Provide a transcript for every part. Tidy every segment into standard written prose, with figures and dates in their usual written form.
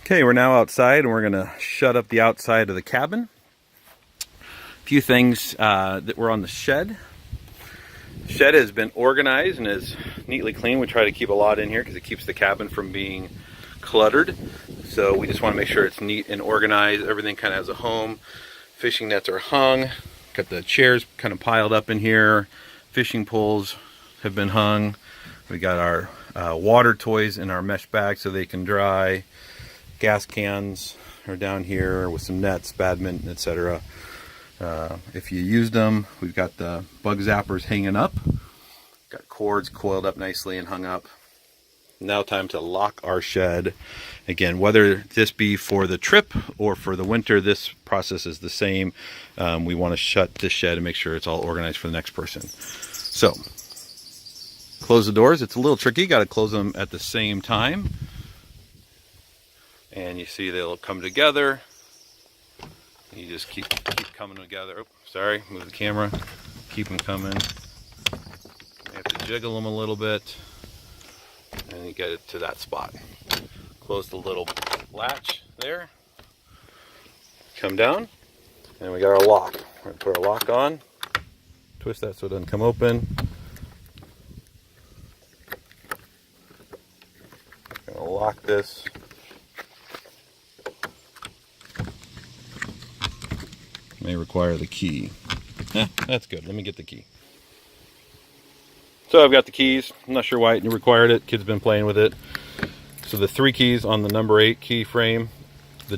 Okay, we're now outside and we're gonna shut up the outside of the cabin. A few things that were on the shed. The shed has been organized and is neatly clean. We try to keep a lot in here because it keeps the cabin from being cluttered. So we just want to make sure it's neat and organized. Everything kind of has a home. Fishing nets are hung. Got the chairs kind of piled up in here. Fishing poles have been hung. We got our water toys in our mesh bag so they can dry. Gas cans are down here with some nets, badminton, etc. If you used them, we've got the bug zappers hanging up. Got cords coiled up nicely and hung up. Now time to lock our shed. Again, whether this be for the trip or for the winter, this process is the same. We want to shut this shed and make sure it's all organized for the next person. So, close the doors. It's a little tricky. Got to close them at the same time. And you see they'll come together. You just keep coming together. Oh, sorry, move the camera. Keep them coming. You have to jiggle them a little bit. And you get it to that spot. Close the little latch there. Come down. And we got our lock. We're going to put our lock on. Twist that so it doesn't come open. Going to lock this. May require the key. That's good. Let me get the key. So I've got the keys. I'm not sure why it required it. Kids been playing with it. So the 3 keys on the number 8 key frame. The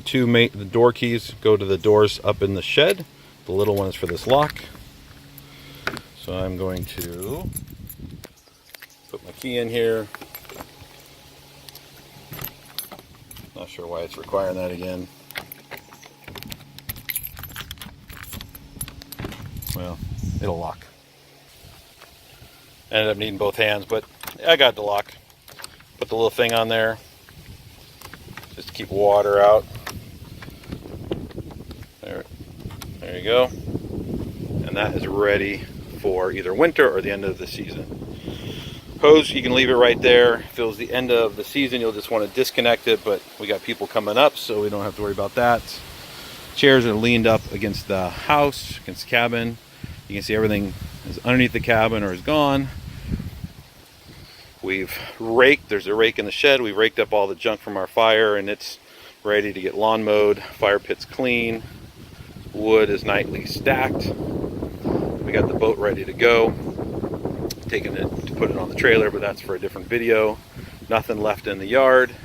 door keys go to the doors up in the shed. The little one is for this lock. So I'm going to put my key in here. Not sure why it's requiring that again. Well, it'll lock. Ended up needing both hands, but I got the lock. Put the little thing on there just to keep water out. There you go. And that is ready for either winter or the end of the season. Hose, you can leave it right there. If it was the end of the season, you'll just want to disconnect it, but we got people coming up, so we don't have to worry about that. Chairs are leaned up against the house, against the cabin. You can see everything is underneath the cabin or is gone. We've raked, there's a rake in the shed. We raked up all the junk from our fire and it's ready to get lawn mowed. Fire pit's clean. Wood is nightly stacked. We got the boat ready to go. Taking it to put it on the trailer, but that's for a different video. Nothing left in the yard.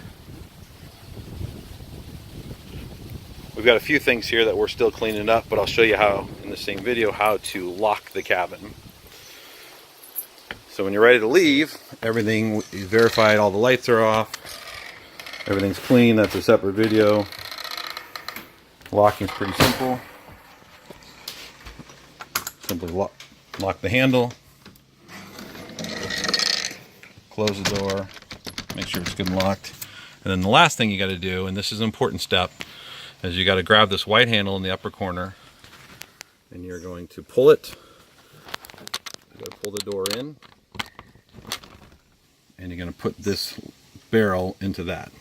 We've got a few things here that we're still cleaning up, but I'll show you how, in the same video, how to lock the cabin. So when you're ready to leave, everything is verified, all the lights are off, everything's clean, that's a separate video. Locking's pretty simple. Simply lock the handle, close the door, make sure it's good and locked. And then the last thing you got to do, and this is an important step, is you got to grab this white handle in the upper corner and you're going to pull it. You got to pull the door in and you're going to put this barrel into that.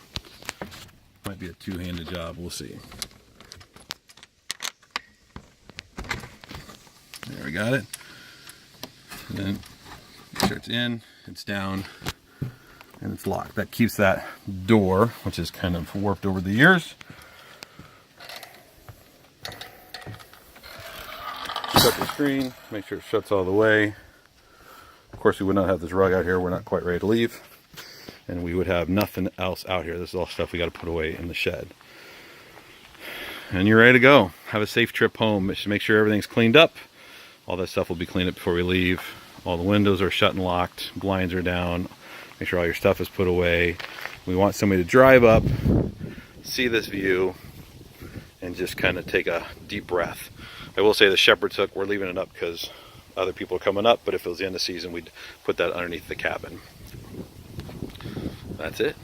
Might be a two-handed job, we'll see. There, we got it. And then make sure it's in, it's down, and it's locked. That keeps that door, which is kind of warped over the years. Shut the screen, make sure it shuts all the way. Of course, we would not have this rug out here. We're not quite ready to leave. And we would have nothing else out here. This is all stuff we got to put away in the shed. And you're ready to go. Have a safe trip home. Just make sure everything's cleaned up. All that stuff will be cleaned up before we leave. All the windows are shut and locked. Blinds are down. Make sure all your stuff is put away. We want somebody to drive up, see this view, and just kind of take a deep breath. I will say the Shepherd's Hook, we're leaving it up because other people are coming up, but if it was the end of the season, we'd put that underneath the cabin. That's it.